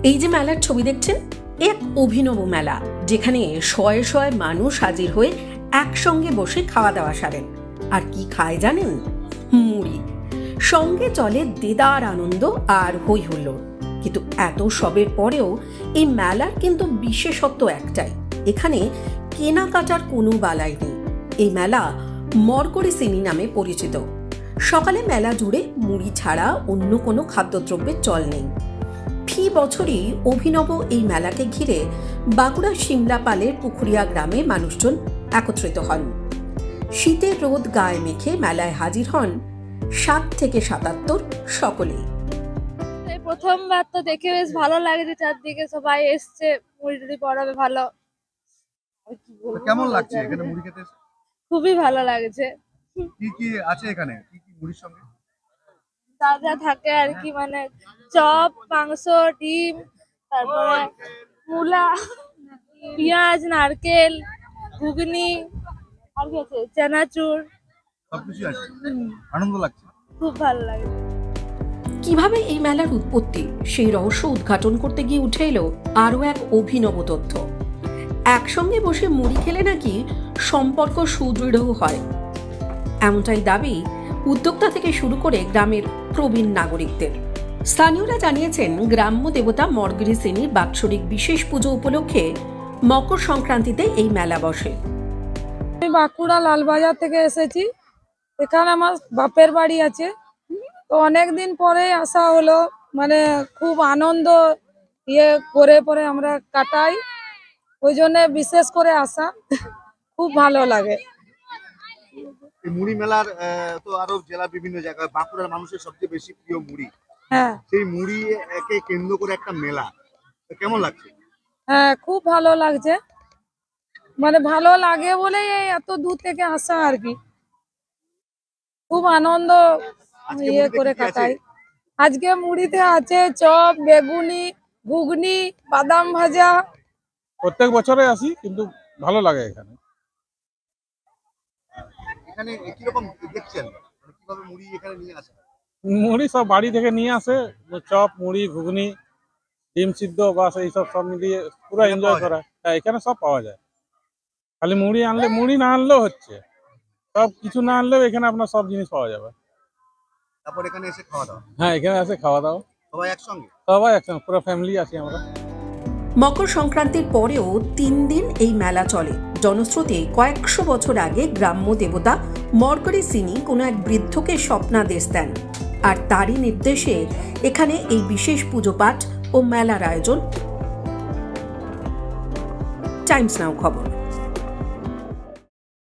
এই যে মেলার ছবি দেখছেন, এক অভিনব মেলা যেখানে শয়ে শয়ে মানুষ হাজির হয়ে একসঙ্গে বসে খাওয়া দাওয়া সারেন। আর কি খায় জানেন? মুড়ি। সঙ্গে চলে দেদার আনন্দ আর হই হুল্লোড়। কিন্তু এত সবের পরেও এই মেলার কিন্তু বিশেষত্ব একটাই, এখানে কেনাকাটার কোনো বালাই নেই। এই মেলা মরকরি সিনি নামে পরিচিত। সকালে মেলা জুড়ে মুড়ি ছাড়া অন্য কোনো খাদ্যদ্রব্যের চল নেই। ফি বছরই অভিনব এই মেলাকে ঘিরে বাঁকুড়া সিমলাপালের পুকুরিয়া গ্রামে মানুষজন একত্রিত হন। শীতের রোদ গায়ে মেখে মেলায় হাজির হন 7 থেকে 77 সকলেই। প্রথমবার তো দেখে বেশ ভালো লাগছে, চারদিকে সবাই এসছে, মুড়ি টুড়ি পড়াবে ভালো। কেমন লাগছে এখানে মুড়ি খেতে? খুবই ভালো লাগছে। কি কি আছে এখানে, কি কি মুড়ির সঙ্গে? যা যা থাকে আর কি, মানে চপ, মাংস, ডিম, তারপরে মূলা, পেঁয়াজ, নারকেল, ঘুগনি, আর কি আছে, চানাচুর, সবকিছু আছে। আনন্দ লাগছে, খুব ভালো লাগে। কিভাবে এই মেলার উৎপত্তি সেই রহস্য উদ্ঘাটন করতে গিয়ে উঠে এলো আরো এক অভিনব তথ্য। একসঙ্গে বসে মুড়ি খেলে নাকি সম্পর্ক সুদৃঢ় হয়, এমনটাই দাবি উদ্যোক্তা থেকে শুরু করে গ্রামের প্রবীণ নাগরিকদের। স্থানীয়রা জানিয়েছেন, গ্রাম্য দেবতা মরগরি সিনির বাৎসরিক বিশেষ পুজো উপলক্ষে মকর সংক্রান্তিতে এই মেলা বসে। আমি বাঁকুড়া লালবাজার থেকে এসেছি, এখানে আমার বাপের বাড়ি আছে, তো অনেকদিন পরে আসা হলো, মানে খুব আনন্দ করে আমরা কাটাই, ওই জন্য বিশেষ করে আসা, খুব ভালো লাগে। মুড়ি মেলার তো আরো জেলা বিভিন্ন জায়গায়, বাঁকুড়ার মানুষের সবচেয়ে বেশি প্রিয় মুড়ি। হ্যাঁ, সেই মুড়ি একে কেন্দ্র করে একটা মেলা, কেমন লাগছে? হ্যাঁ, খুব ভালো লাগছে, মানে ভালো লাগে বলেই এত দূর থেকে আসা আর কি, খুব আনন্দ করে কাটাই। আজকে মুড়িতে আছে চপ, বেগুনি, ঘুগনি, বাদাম ভাজা। প্রত্যেক বছরে আসি, কিন্তু ভালো লাগে এখানে। এখানে কি রকম দেখছেন, কিভাবে মুড়ি এখানে নিয়ে আসে? মুড়ি সব বাড়ি থেকে নিয়ে আসে, চপ, মুড়ি, ঘুগনি, ডিম সিদ্ধ, বাস এইসব সব মিলিয়ে পুরো এনজয় করা। হ্যাঁ, এখানে সব পাওয়া যায়। খালি মুড়ি আনলে, মুড়ি না আনলেও হচ্ছে, সব কিছু না আনলেও এখানে আপনার সব জিনিস পাওয়া যাবে। তারপর এখানে এসে খাওয়া দাওয়া? হ্যাঁ, এখানে এসে খাওয়া দাওয়া সবাই একসঙ্গে? সবাই একসঙ্গে, পুরো ফ্যামিলি আছি আমরা। মকর সংক্রান্তির পরেও 3 দিন এই মেলা চলে। জনশ্রুতি, কয়েকশো বছর আগে গ্রাম্য দেবতা মরকরি সিনি কোনো এক বৃদ্ধকে স্বপ্নাদেশ দেন, আর তারই নির্দেশে এখানে এই বিশেষ পুজো পাঠ ও মেলার আয়োজন। টাইমস নাও খবর।